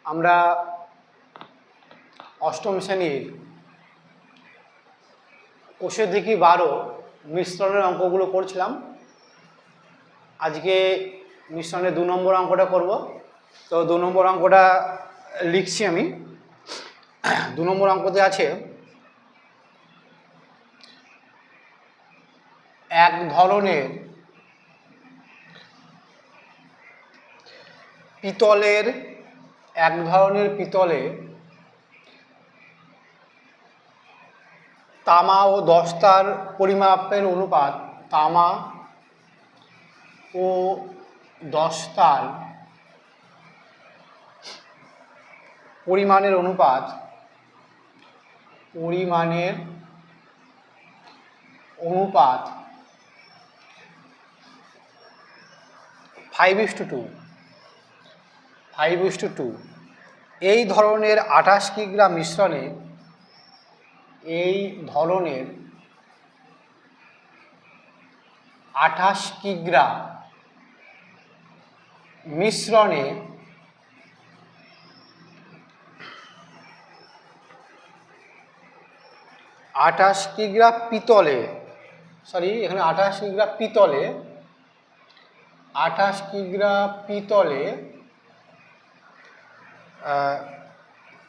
আমরা অষ্টম শ্রেণীর কোষের দিকে 12 মিশ্রণের অঙ্কগুলো করছিলাম। আজকে মিশ্রণের 2 নম্বর অঙ্কটা করব। তো 2 নম্বর অঙ্কটা লিখছি আমি। 2 নম্বর অঙ্কতে আছে এক ধরনের পিতলে তামা ও দস্তার পরিমাপের অনুপাত, তামা ও দস্তার পরিমাণের অনুপাত 5:2 এই ধরনের 28 কিগ্রা মিশ্রণে পিতলে 28 কিগ্রা পিতলে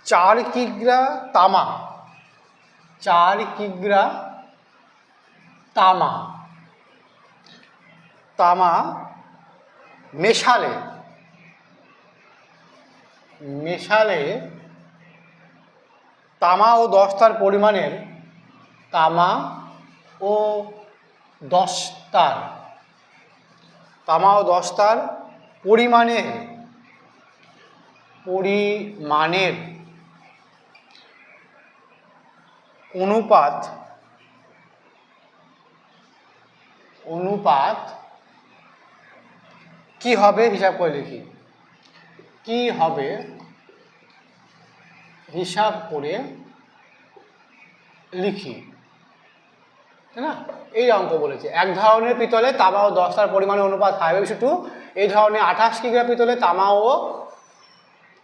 4 কিগ্রা তামা মেশালে তামা ও দস্তার পরিমাণের অনুপাত কি হবে হিসাব করে লিখি। তাই না? এই অঙ্ক বলেছে এক ধরনের পিতলে তামা ও দস্তার পরিমাণের অনুপাত 5:2। এই ধরনের 28 কিগ্রা পিতলে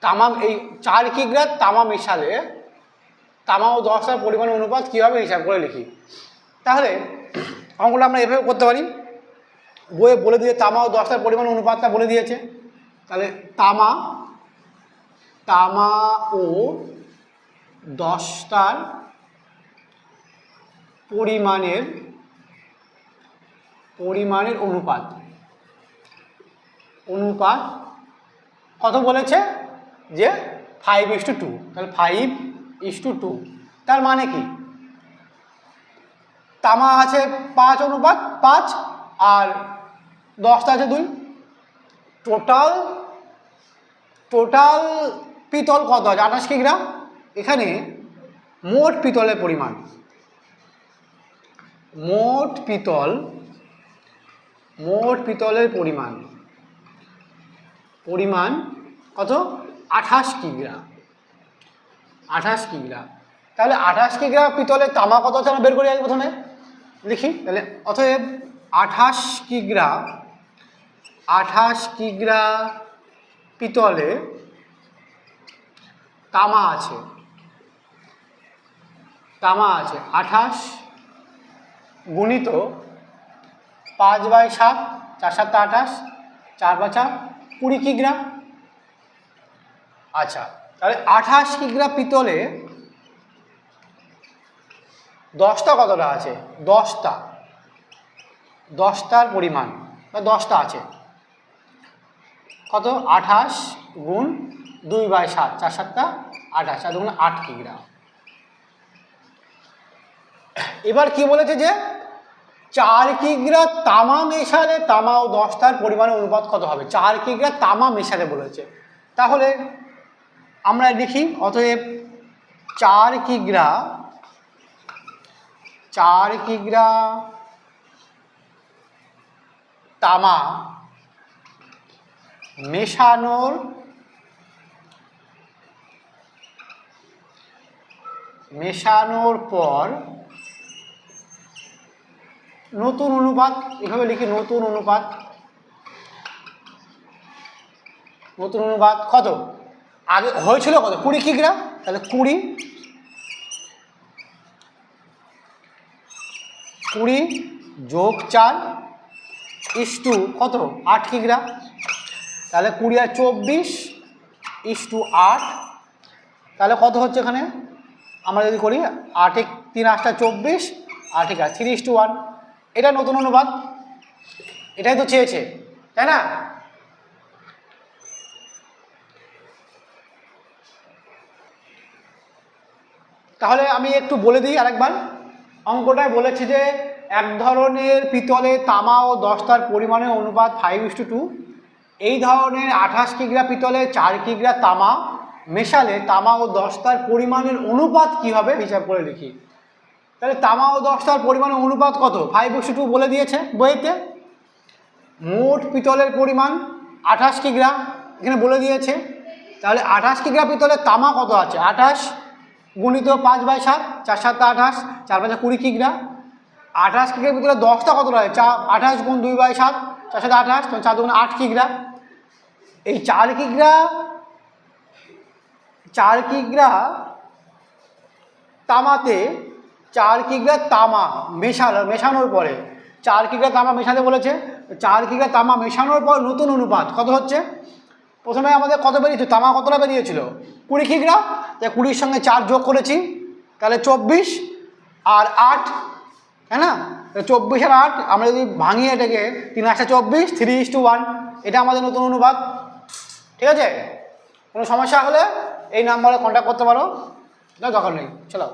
তামা এই 4 কিগ্রা তামা মেশালে তামা ও দস্তার পরিমাণের অনুপাত কী হবে হিসাব করে লিখি। তাহলে অঙ্কটা আমরা এভাবে করতে পারি। বইয়ে বলে দিয়ে তামা ও দস্তার পরিমাণ অনুপাতটা বলে দিয়েছে। তাহলে তামা ও দস্তার পরিমাণের অনুপাত কত বলেছে যে 5:2। তাহলে 5:2 তার মানে কি, তামা আছে 5:5 আর দস্তা আছে 2। টোটাল পিতল কত আছে 28 কিগ্রা। এখানে মোট পিতলের পরিমাণ কত 28 কিগ্রা। তাহলে 28 কিগ্রা পিতলে তামা কত আছে আমরা বের করি আগে প্রথমে লিখি। তাহলে অতএব 28 কিগ্রা পিতলে তামা আছে 28 গুণিত 5/7, 4×7 28, 4×5 20 কিগ্রা। আচ্ছা, তাহলে 28 কিগ্রা পিতলে দস্তা কতটা আছে, দস্তার পরিমাণ বা দস্তা আছে কত 28 গুণ 2/7, 4×7 28, 4×2 8 কিগ্রা। এবার কি বলেছে যে 4 কিগ্রা তামা মেশালে তামা ও দস্তার পরিমাণের অনুপাত কত হবে। 4 কিগ্রা তামা মেশালে বলেছে। তাহলে আমরা লিখি অতএব 4 কিগ্রা তামা মেশানোর পর নতুন অনুপাত, এভাবে লিখি নতুন অনুপাত কত আগে হয়েছিল কত 20 কিগ্রা, তাহলে 20 যোগ 4 ইস্টু কত 8 কিগ্রা, তাহলে 20 আর 24 ইস্টু 8, তাহলে কত হচ্ছে এখানে আমরা যদি করি 8 3 8 24, 8 3:1, এটা নতুন অনুপাত, এটাই তো চেয়েছে তাই না? তাহলে আমি একটু বলে দিই আরেকবার, অঙ্কটায় বলেছি যে এক ধরনের পিতলে তামা ও দস্তার পরিমাণের অনুপাত 5:2, এই ধরনের 28 কিগ্রা পিতলে 4 কিগ্রা তামা মেশালে তামা ও দস্তার পরিমাণের অনুপাত কী হবে হিসাব করে লিখি। তাহলে তামা ও দস্তার পরিমাণের অনুপাত কত 5:2 বলে দিয়েছে বইতে। মোট পিতলের পরিমাণ 28 কিগ্রা এখানে বলে দিয়েছে, তাহলে 28 কিগ্রা পিতলের তামা কত আছে 28 গুণিত 5/7, 4 7 28, 4 5 20 কিগ্রা। 28 কিগ্রার ভিতরে 10টা কত রয়েছে 28 গুণ 2/7, 4 7 28, 4 2 8 কিগ্রা। এই 4 কিগ্রা তামাতে 4 কিগ্রা তামা মেশানোর পরে 4 কিগ্রা তামা মেশাতে বলেছে, 4 কিগ্রা তামা মেশানোর পর নতুন অনুপাত কত হচ্ছে, প্রথমে আমাদের কত বেরিয়েছিল তামা কতটা বেরিয়েছিল 20 কিগ্রা, তাই 20-র সঙ্গে 4 যোগ করেছি, তাহলে 24 আর 8, তাই না? 24 আর 8 আমরা যদি ভাঙিয়ে এটাকে 3 8 24, 3:1, এটা আমাদের নতুন অনুপাত। ঠিক আছে, কোনো সমস্যা হলে এই নাম্বারে কন্ট্যাক্ট করতে পারো, দরকার নেই, চলো।